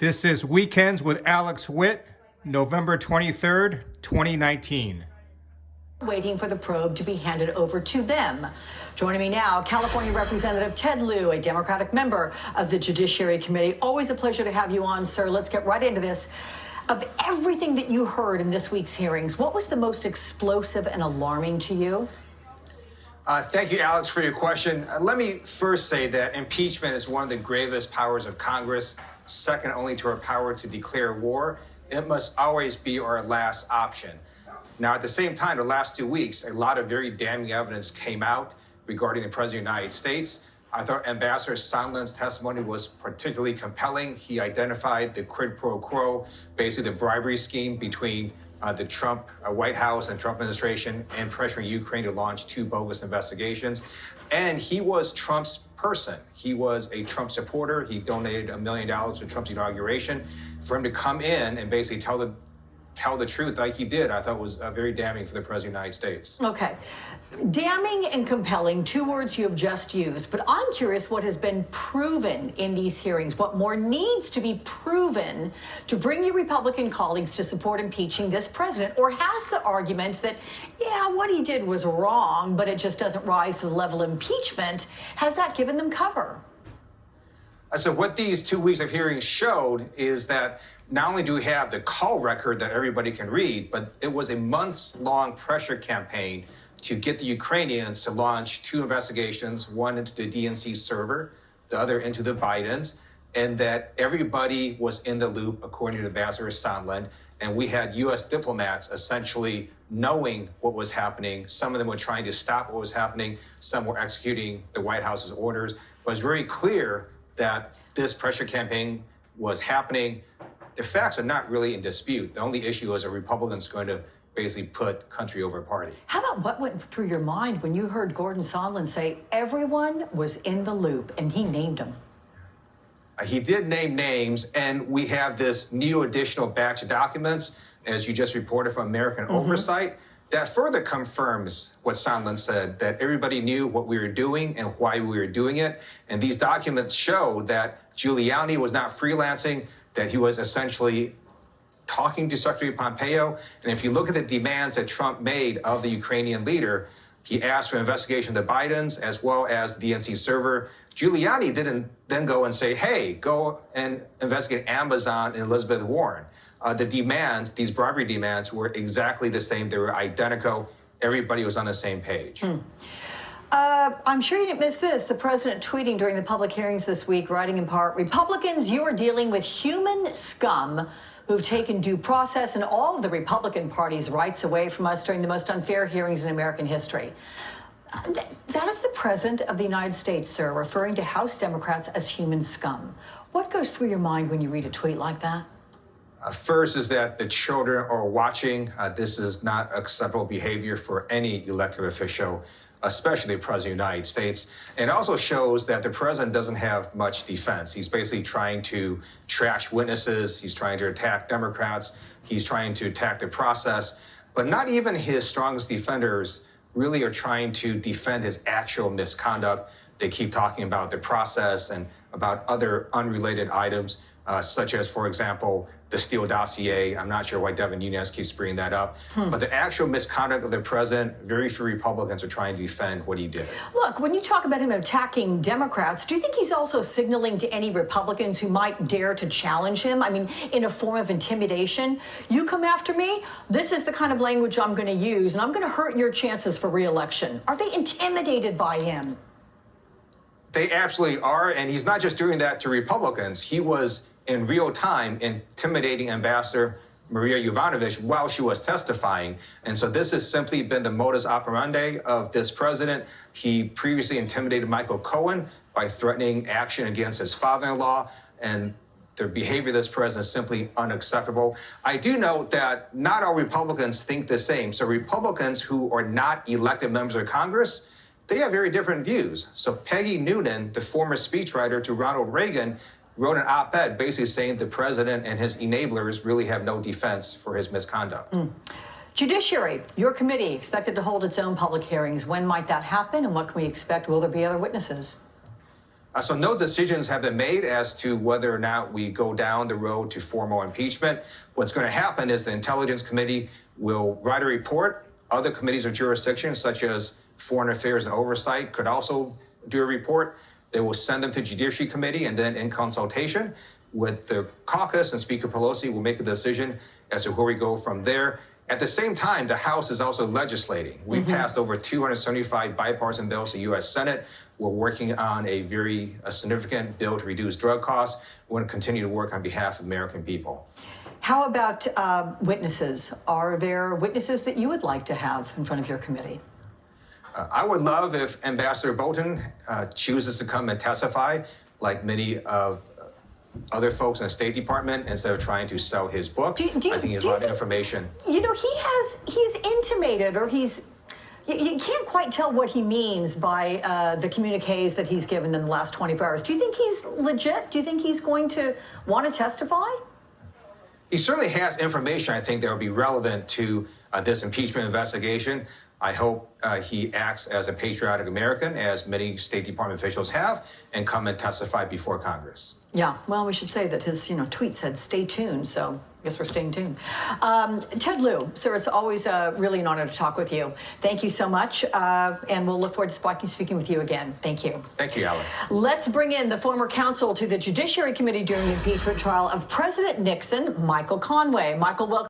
This is Weekends with Alex Witt, November 23rd, 2019. Waiting for the probe to be handed over to them. Joining me now, California Representative Ted Lieu, a Democratic member of the Judiciary Committee. Always a pleasure to have you on, sir. Let's get right into this. Of everything that you heard in this week's hearings, what was the most explosive and alarming to you? Thank you, Alex, for your question. Let me first say that impeachment is one of the gravest powers of Congress, second only to our power to declare war. It must always be our last option. Now, at the same time, the last 2 weeks, a lot of very damning evidence came out regarding the President of the United States. I thought Ambassador Sondland's testimony was particularly compelling. He identified the quid pro quo, basically the bribery scheme between the Trump White House and Trump administration and pressuring Ukraine to launch 2 bogus investigations. And he was Trump's person. He was a Trump supporter. He donated $1 million to Trump's inauguration. For him to come in and basically tell the truth like he did, I thought was very damning for the President of the United States. Okay. Damning and compelling, 2 words you have just used, but I'm curious what has been proven in these hearings, what more needs to be proven to bring your Republican colleagues to support impeaching this president, or has the argument that, yeah, what he did was wrong, but it just doesn't rise to the level of impeachment, has that given them cover? So what these 2 weeks of hearings showed is that not only do we have the call record that everybody can read, but it was a months-long pressure campaign to get the Ukrainians to launch 2 investigations, one into the DNC server, the other into the Bidens, and that everybody was in the loop, according to Ambassador Sondland. And we had U.S. diplomats essentially knowing what was happening. Some of them were trying to stop what was happening. Some were executing the White House's orders. But it's very clear that this pressure campaign was happening. The facts are not really in dispute. The only issue is, are Republicans going to basically put country over party? How about what went through your mind when you heard Gordon Sondland say everyone was in the loop, and he named them? He did name names, and we have this new additional batch of documents, as you just reported from American Oversight, that further confirms what Sondland said, that everybody knew what we were doing and why we were doing it. And these documents show that Giuliani was not freelancing, that he was essentially talking to Secretary Pompeo. And if you look at the demands that Trump made of the Ukrainian leader, he asked for an investigation of the Bidens as well as the DNC server. Giuliani didn't then go and say, hey, go and investigate Amazon and Elizabeth Warren. The demands, these bribery demands, were exactly the same. They were identical. Everybody was on the same page. I'm sure you didn't miss this. The president tweeting during the public hearings this week, writing in part, Republicans, you are dealing with human scum who've taken due process and all of the Republican Party's rights away from us during the most unfair hearings in American history. That is the president of the United States, sir, referring to House Democrats as human scum. What goes through your mind when you read a tweet like that? First is that the children are watching. This is not acceptable behavior for any elected official, especially the President of the United States. It also shows that the president doesn't have much defense. He's basically trying to trash witnesses. He's trying to attack Democrats. He's trying to attack the process. But not even his strongest defenders really are trying to defend his actual misconduct. They keep talking about the process and about other unrelated items, such as, for example, the Steele dossier. I'm not sure why Devin Nunes keeps bringing that up. But the actual misconduct of the president, very few Republicans are trying to defend what he did. Look, when you talk about him attacking Democrats, do you think he's also signaling to any Republicans who might dare to challenge him? I mean, in a form of intimidation? You come after me, this is the kind of language I'm going to use, and I'm going to hurt your chances for re-election. Are they intimidated by him? They absolutely are, and he's not just doing that to Republicans. He was in real time intimidating Ambassador Maria Yovanovitch while she was testifying. And so this has simply been the modus operandi of this president. He previously intimidated Michael Cohen by threatening action against his father-in-law, and the behavior of this president is simply unacceptable. I do note that not all Republicans think the same. So Republicans who are not elected members of Congress, they have very different views. So Peggy Noonan, the former speechwriter to Ronald Reagan, wrote an op-ed basically saying the president and his enablers really have no defense for his misconduct. Judiciary, your committee expected to hold its own public hearings. When might that happen, and what can we expect? Will there be other witnesses? So no decisions have been made as to whether or not we go down the road to formal impeachment. What's going to happen is the Intelligence Committee will write a report. Other committees of jurisdiction, such as Foreign Affairs and Oversight, could also do a report. They will send them to Judiciary Committee, and then in consultation with the caucus and Speaker Pelosi, will make a decision as to where we go from there. At the same time, the House is also legislating. We've passed over 275 bipartisan bills to the U.S. Senate. We're working on a very significant bill to reduce drug costs. We're going to continue to work on behalf of the American people. How about witnesses? Are there witnesses that you would like to have in front of your committee? I would love if Ambassador Bolton chooses to come and testify, like many of other folks in the State Department, instead of trying to sell his book. I think he has a lot of information. You know, he's intimated, or you can't quite tell what he means by the communiques that he's given in the last 24 hours. Do you think he's legit? Do you think he's going to want to testify? He certainly has information, I think, that will be relevant to this impeachment investigation. I hope he acts as a patriotic American, as many State Department officials have, and come and testify before Congress. Yeah, well, we should say that his tweet said, "Stay tuned," so I guess we're staying tuned. Ted Lieu, sir, it's always really an honor to talk with you. Thank you so much, and we'll look forward to speaking with you again. Thank you. Thank you, Alex. Let's bring in the former counsel to the Judiciary Committee during the impeachment trial of President Nixon, Michael Conway. Michael, welcome.